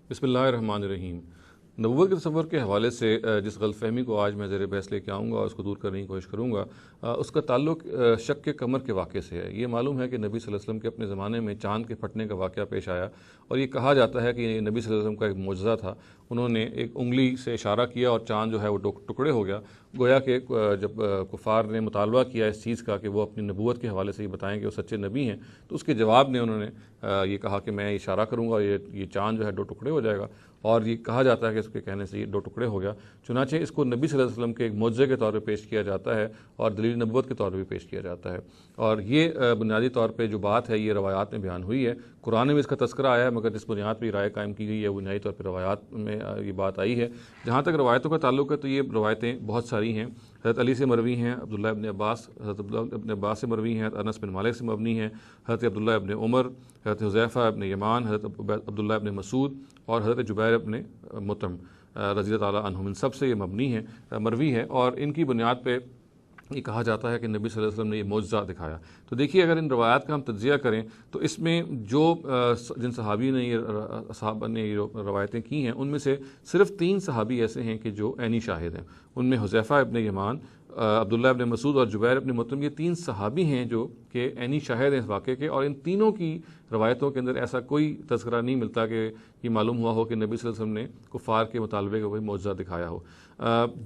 बिस्मिल्लाहिर्रहमानिर्रहीम। नबूवत के तसव्वुर के हवाले से जिस गलत फहमी को आज मैं ज़ेर बहस लेके आऊँगा और उसको दूर करने की कोशिश करूँगा, उसका ताल्लुक शक के कमर के वाक़े से है। ये मालूम है कि नबी सल्लल्लाहु अलैहि वसल्लम के अपने ज़माने में चाँद के फटने का वाक़या पेश आया और ये कहा जाता है कि नबी सल्लल्लाहु अलैहि वसल्लम का एक मुअज़्ज़ा था। उन्होंने एक उंगली से इशारा किया और चाँद जो है वो टुकड़े हो गया। गोया कि जब कुफ़ार ने मुतालबा किया इस चीज़ का कि वो अपनी नबूवत के हवाले से ये बताएँ कि वो सच्चे नबी हैं, तो उसके जवाब में उन्होंने ये कहा कि मैं इशारा करूँगा और ये चाँद जो है 2 टुकड़े हो जाएगा। और ये कहा जाता है कि इसके कहने से ये 2 टुकड़े हो गया। चुनांचे इसको नबी सल्लल्लाहु अलैहि वसल्लम के एक मुअज़्ज़े के तौर पे पेश किया जाता है और दलील नबूवत के तौर पे भी पेश किया जाता है। और ये बुनियादी तौर पे जो बात है ये रवायात में बयान हुई है, कुरान में इसका तज़किरा आया है, मगर जिस बुनियाद पर राय कायम की गई है बुनियादी तौर पर रवायात में ये बात आई है। जहाँ तक रवायतों का ताल्लुक है तो ये रवायतें बहुत सारी हैं। हज़रत अली से मरवी हैं, अब्दुल्लाह इब्न अब्बास, हज़रत अब्दुल्लाह इब्न अब्बास से मरवी हैं, अनस बिन मालिक से मबनी हैं, हज़रत अब्दुल्लाह इब्न उमर, हज़रत हुज़ैफ़ा इब्न यमान, हज़रत अब्दुल्लाह इब्न मसूद और हज़रत जुबैर इब्न मुतम रज़ी ताला अन्हुम, इन सब से ये मबनी है, मरवी है। और इनकी बुनियाद पे ये कहा जाता है कि नबी सल्लल्लाहु अलैहि वसल्लम ने ये मुअज़्ज़ा दिखाया। तो देखिए, अगर इन रवायात का हम तज्ज़िया करें तो इसमें जो जिन सहाबी ने ये रवायतें की हैं उनमें से सिर्फ़ 3 सहाबी ऐसे हैं कि जो ऐनी शाहिद हैं। उनमें हुज़ैफ़ा इब्न यमान, अब्दुल्लाह इब्न मसूद और जुबैर इब्न मुतम, ये 3 सहाबी हैं जो कि ऐनी शाहिद हैं इस वाक़े के। और इन तीनों की रवायतों के अंदर ऐसा कोई तज़किरा नहीं मिलता कि ये मालूम हुआ हो कि नबी सल्लल्लाहु अलैहि वसल्लम ने कुफ़ार के मुतालबे का कोई मुअज़्ज़ा दिखाया हो।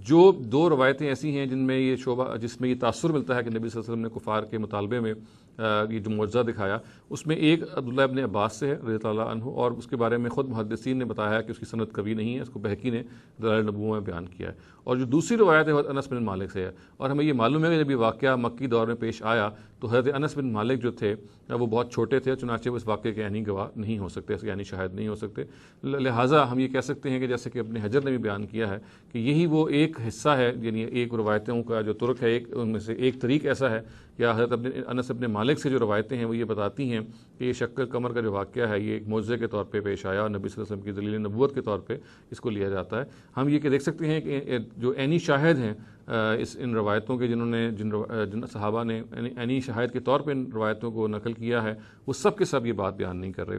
जो 2 रवायतें ऐसी हैं जिनमें ये शोबा, जिसमें ये तासुर मिलता है कि नबी सल्लल्लाहु अलैहि वसल्लम ने कुफ़ार के मुतालबे में ये जो मुअज़्ज़ा दिखाया, उसमें एक अब्दुल्लाह इब्न अब्बास से है रज़ी अल्लाह अन्हु, और उसके बारे में ख़ुद मुहद्दिसीन ने बताया है कि उसकी सनद कवी नहीं है। इसको बहकी ने दलाइल नबुव्वह में बयान किया है। और जो दूसरी रवायत है अनस बिन मालिक से है, और हमें ये मालूम है कि जब ये वाक़या मक्की दौर में पेश आया तो हज़रत अनस बिन मालिक जो थे वो बहुत छोटे थे, चुनांचे वो इस वाक़े के यानी गवाह नहीं हो सकते, यानी शाहिद नहीं हो सकते। लिहाजा हम ये कह सकते हैं कि जैसे कि अपने हजर ने भी बयान किया है कि यही वो एक हिस्सा है, यानी एक रवायतों का जो तुर्क है, एक उनमें से एक तरीक़ ऐसा है, या हज़रत अनस इब्न मालिक से जो रवायतें हैं वो ये बताती हैं कि ये शक्कर कमर का जो वाक़या है ये एक मुअज़्ज़े के तौर पे पेश आया और नबी सल्लल्लाहु अलैहि वसल्लम की दलील नबूवत के तौर पे इसको लिया जाता है। हम ये कि देख सकते हैं कि जो ऐनी शाहिद हैं इन रवायतों के, जिन सहाबा ने ऐनी शाहिद के तौर पे इन रवायतों को नकल किया है, वो सब के सब ये बात बयान नहीं कर रहे।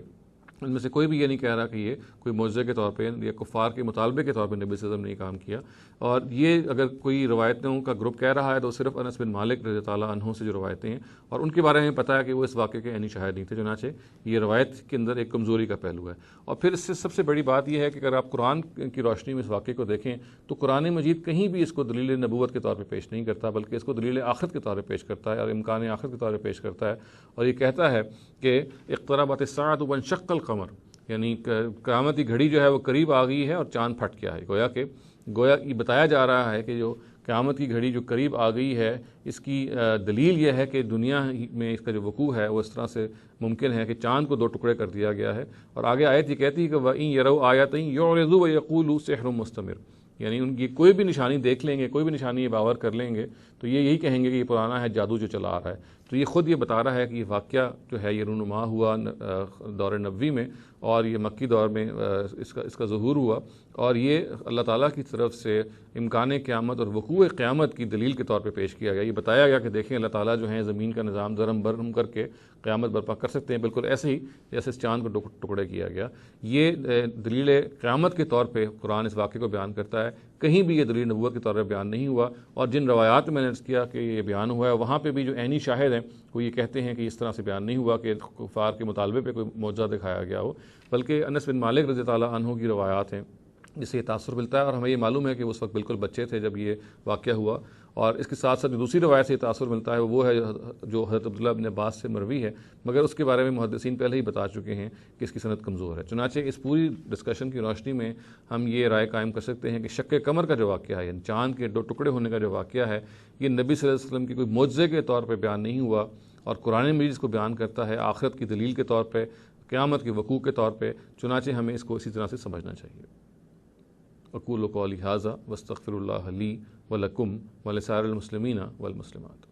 इनमें से कोई भी ये नहीं कह रहा कि ये कोई मुअज़्ज़े के तौर पे या कुफ़ार के मुतालबे के तौर पे नबी सल्लल्लाहु अलैहि वसल्लम ने ये काम किया। और ये अगर कोई रवायतों का ग्रुप कह रहा है तो सिर्फ़ अनस बिन मालिक रज़ी ताला अन्हु से जो रवायतें हैं, और उनके बारे में पता है कि वो इस वाक़े के ऐनी शाहिद नहीं थे। चुनांचे ये रवायत के अंदर एक कमज़ोरी का पहलू है। और फिर इससे सबसे बड़ी बात यह है कि अगर आप कुरान की रोशनी में इस वाक़े को देखें तो कुरान मजीद कहीं भी इसको दलील नबूवत के तौर पर पेश नहीं करता, बल्कि इसको दलील आखिरत के तौर पर पेश करता है और इम्कान आखिरत के तौर पर पेश करता है। और ये कहता है कि इक़्तरबत अस्साअतु वन्शक़्क़ल क़मर, यानी क़यामत की घड़ी जो है वो करीब आ गई है और चाँद फट गया है। गोया ये बताया जा रहा है कि जो क़यामत की घड़ी जो करीब आ गई है, इसकी दलील यह है कि दुनिया में इसका जो वक़ू है वो इस तरह से मुमकिन है कि चाँद को 2 टुकड़े कर दिया गया है। और आगे आयत ये कहती है कि वइन यरौ आयतन युरिदू व यक़ूलू सिहरुम मुस्तमिर, यानी उनकी कोई भी निशानी देख लेंगे, कोई भी निशानी ये बावर कर लेंगे तो ये यही कहेंगे कि ये पुराना है, जादू जो चला आ रहा है। तो ये ख़ुद ये बता रहा है कि ये वाक़या जो है ये रूनुमा हुआ दौर नबवी में, और ये मक्की दौर में इसका ज़ुहूर हुआ, और ये अल्लाह ताला की तरफ से इम्कान क़यामत और वक़ूअ क़यामत की दलील के तौर पे पेश किया गया। ये बताया गया कि देखें अल्लाह ताला जो है ज़मीन का निज़ाम दरम बरम करके क़यामत बर्पा कर सकते हैं, बिल्कुल ऐसे ही जैसे इस चाँद को टुकड़े किया गया। ये दलील क़यामत के तौर पर कुरान इस वाक़े को बयान करता है, कहीं भी ये दलील नबूवत के तौर पर बयान नहीं हुआ। और जिन रवायात में मैंने अर्ज़ किया कि ये बयान हुआ है, वहाँ पर भी जो ऐनी शाहिद हैं वो ये कहते हैं कि इस तरह से बयान नहीं हुआ कि कुफ़ार के मुतालबे पे कोई मुअज़्ज़ा दिखाया गया हो, बल्कि अनस बिन मालिक रज़ी ताला अन्हु की रवायात हैं जिससे ये तासुर मिलता है। और हमें ये मालूम है कि उस वक्त बिल्कुल बच्चे थे जब ये वाक़या हुआ। और इसके साथ साथ जो दूसरी रवायत से तासुर मिलता है वो है जो हज़रत अब्दुल्लाह इब्न अब्बास से मरवी है, मगर उसके बारे में मुहद्दिसीन पहले ही बता चुके हैं कि इसकी सनद कमज़ोर है। चुनांचे इस पूरी डिस्कशन की रोशनी में हम ये राय कायम कर सकते हैं कि शक्के कमर का जो वाक़या है, यानी चाँद के 2 टुकड़े होने का जो वाक़या है, ये नबी सल्लल्लाहु अलैहि वसल्लम की कोई मुअज़्ज़े के तौर पर बयान नहीं हुआ, और कुरान मजीद इसको बयान करता है आखिरत की दलील के तौर पे, क़यामत के वक़ू के तौर पे। चुनांचे हमें इसको इसी तरह से समझना चाहिए। अक़ूलु क़ौली हाज़ा वस्तग़फ़िरुल्लाह ली व लकुम व लिसाइरिल मुस्लिमीना वल मुस्लिमात।